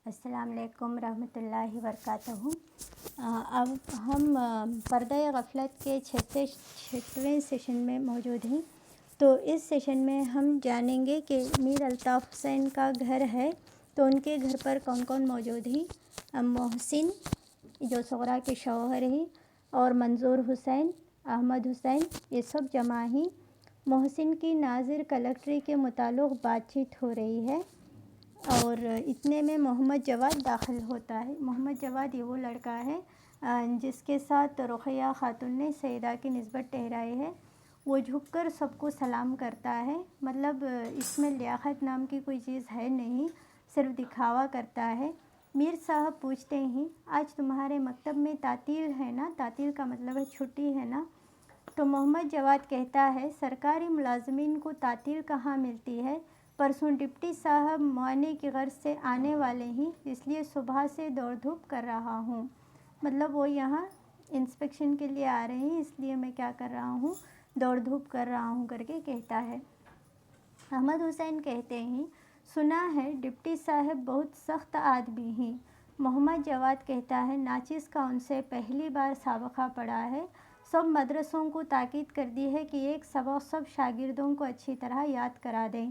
السلام علیکم رحمۃ اللہ وبرکاتہ۔ اب ہم پردہ غفلت کے 6ویں سیشن میں موجود ہیں۔ تو اس سیشن میں ہم جانیں گے کہ میر الطاف حسین کا گھر ہے تو ان کے گھر پر کون کون موجود ہیں۔ محسن جو صغرا کے شوہر ہیں، اور منظور حسین، احمد حسین، یہ سب جمع ہیں۔ محسن کی ناظر کلیکٹری کے متعلق بات چیت ہو رہی ہے، اور اتنے میں محمد جواد داخل ہوتا ہے۔ محمد جواد یہ وہ لڑکا ہے جس کے ساتھ رقیہ خاتون نے سیدہ کی نسبت ٹھہرائی ہے۔ وہ جھک کر سب کو سلام کرتا ہے، مطلب اس میں لیاقت نام کی کوئی چیز ہے نہیں، صرف دکھاوا کرتا ہے۔ میر صاحب پوچھتے ہیں، آج تمہارے مکتب میں تعطیل ہے نا؟ تعطیل کا مطلب ہے چھٹی ہے نا؟ تو محمد جواد کہتا ہے، سرکاری ملازمین کو تعطیل کہاں ملتی ہے؟ پرسوں ڈپٹی صاحب معائنے کی غرض سے آنے والے ہیں، اس لیے صبح سے دوڑ دھوپ کر رہا ہوں۔ مطلب وہ یہاں انسپیکشن کے لیے آ رہے ہیں، اس لیے میں کیا کر رہا ہوں، دوڑ دھوپ کر رہا ہوں کر کے کہتا ہے۔ احمد حسین کہتے ہیں، سنا ہے ڈپٹی صاحب بہت سخت آدمی ہیں۔ محمد جواد کہتا ہے، ناچیز کا ان سے پہلی بار سابقہ پڑا ہے۔ سب مدرسوں کو تاکید کر دی ہے کہ ایک سبق سب شاگردوں کو اچھی طرح یاد کرا دیں۔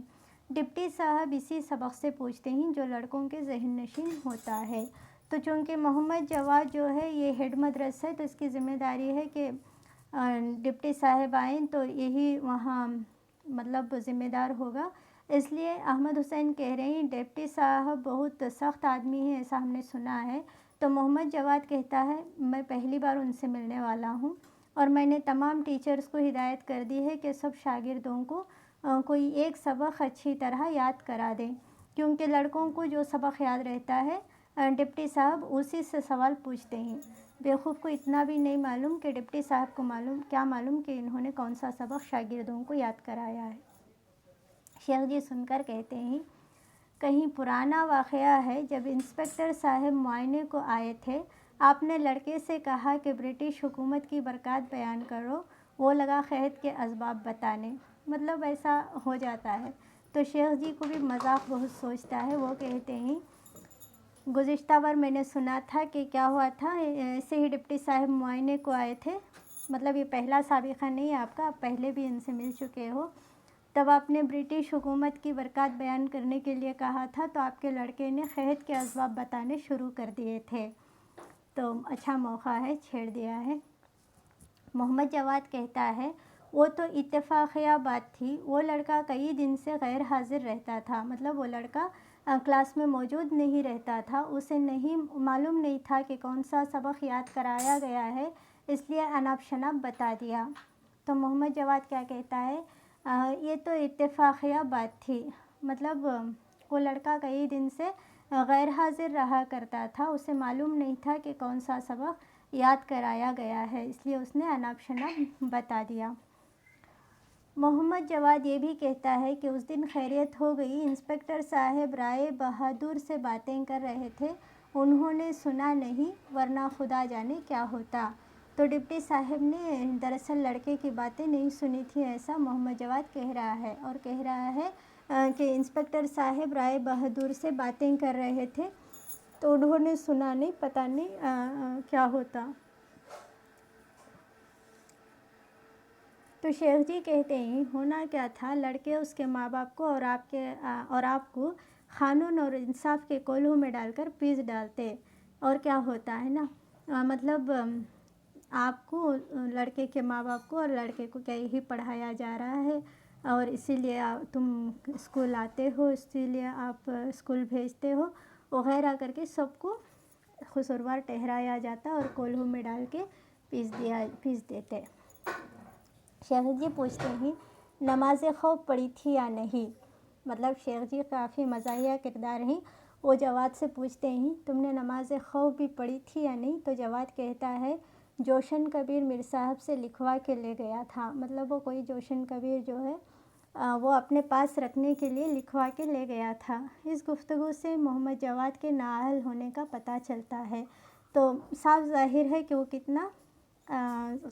ڈپٹی صاحب اسی سبق سے پوچھتے ہیں جو لڑکوں کے ذہن نشین ہوتا ہے۔ تو چونکہ محمد جواد جو ہے یہ ہیڈ مدرسہ ہے، تو اس کی ذمہ داری ہے کہ ڈپٹی صاحب آئیں تو یہی وہاں مطلب ذمہ دار ہوگا۔ اس لیے احمد حسین کہہ رہے ہیں ڈپٹی صاحب بہت سخت آدمی ہیں، ایسا ہم نے سنا ہے۔ تو محمد جواد کہتا ہے، میں پہلی بار ان سے ملنے والا ہوں، اور میں نے تمام ٹیچرز کو ہدایت کر دی ہے کہ سب شاگردوں کو کوئی ایک سبق اچھی طرح یاد کرا دیں، کیونکہ لڑکوں کو جو سبق یاد رہتا ہے ڈپٹی صاحب اسی سے سوال پوچھتے ہیں۔ بیوقوف کو اتنا بھی نہیں معلوم کہ ڈپٹی صاحب کو معلوم کہ انہوں نے کون سا سبق شاگردوں کو یاد کرایا ہے۔ شیخ جی سن کر کہتے ہیں، کہیں پرانا واقعہ ہے، جب انسپکٹر صاحب معائنے کو آئے تھے، آپ نے لڑکے سے کہا کہ برٹش حکومت کی برکات بیان کرو، وہ لگا قحط کے اسباب بتانے۔ مطلب ایسا ہو جاتا ہے۔ تو شیخ جی کو بھی مذاق بہت سوچتا ہے، وہ کہتے ہیں، گزشتہ بار میں نے سنا تھا کہ کیا ہوا تھا، ایسے ہی ڈپٹی صاحب معائنے کو آئے تھے، مطلب یہ پہلا سابقہ نہیں ہے آپ کا، آپ پہلے بھی ان سے مل چکے ہو۔ تب آپ نے برٹش حکومت کی برکات بیان کرنے کے لیے کہا تھا، تو آپ کے لڑکے نے قحط کے اسباب بتانے شروع کر دیے تھے، تو اچھا موقع ہے، چھیڑ دیا ہے۔ محمد جواد کہتا ہے، وہ تو اتفاقیہ بات تھی، وہ لڑکا کئی دن سے غیر حاضر رہتا تھا، مطلب وہ لڑکا کلاس میں موجود نہیں رہتا تھا، اسے معلوم نہیں تھا کہ کون سا سبق یاد کرایا گیا ہے، اس لیے اناپ شناپ بتا دیا۔ تو محمد جواد کیا کہتا ہے، یہ تو اتفاقیہ بات تھی، مطلب وہ لڑکا کئی دن سے غیر حاضر رہا کرتا تھا، اسے معلوم نہیں تھا کہ کون سا سبق یاد کرایا گیا ہے، اس لیے اس نے اناپ شناپ بتا دیا۔ محمد جواد یہ بھی کہتا ہے کہ اس دن خیریت ہو گئی، انسپکٹر صاحب رائے بہادر سے باتیں کر رہے تھے، انہوں نے سنا نہیں، ورنہ خدا جانے کیا ہوتا۔ تو ڈپٹی صاحب نے دراصل لڑکے کی باتیں نہیں سنی تھی، ایسا محمد جواد کہہ رہا ہے، اور کہہ رہا ہے کہ انسپکٹر صاحب رائے بہادر سے باتیں کر رہے تھے تو انہوں نے سنا نہیں، پتہ نہیں کیا ہوتا۔ تو شیخ جی کہتے ہیں، ہونا کیا تھا، لڑکے اس کے ماں باپ کو اور آپ کو قانون اور انصاف کے کولہوں میں ڈال کر پیس ڈالتے، اور کیا ہوتا ہے نا، مطلب آپ کو، لڑکے کے ماں باپ کو اور لڑکے کو کیا یہی پڑھایا جا رہا ہے، اور اسی لیے تم اسکول آتے ہو، اسی لیے آپ اسکول بھیجتے ہو وغیرہ کر کے سب کو قصوروار ٹھہرایا جاتا اور کولہوں میں ڈال کے پیس دیتے۔ شیخ جی پوچھتے ہیں، نماز خوف پڑھی تھی یا نہیں؟ مطلب شیخ جی کافی مزاحیہ کردار ہیں، وہ جواد سے پوچھتے ہیں، تم نے نماز خوف بھی پڑھی تھی یا نہیں؟ تو جواد کہتا ہے، جوشن کبیر میر صاحب سے لکھوا کے لے گیا تھا، مطلب وہ کوئی جوشن کبیر جو ہے وہ اپنے پاس رکھنے کے لیے لکھوا کے لے گیا تھا۔ اس گفتگو سے محمد جواد کے نااہل ہونے کا پتہ چلتا ہے، تو صاف ظاہر ہے کہ وہ کتنا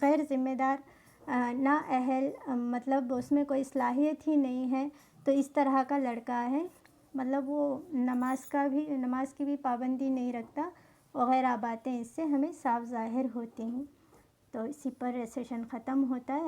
غیر ذمہ دار، نااہل، مطلب اس میں کوئی صلاحیت ہی نہیں ہے، تو اس طرح کا لڑکا ہے۔ مطلب وہ نماز کی بھی پابندی نہیں رکھتا، وغیرہ باتیں اس سے ہمیں صاف ظاہر ہوتی ہیں۔ تو اسی پر سیشن ختم ہوتا ہے۔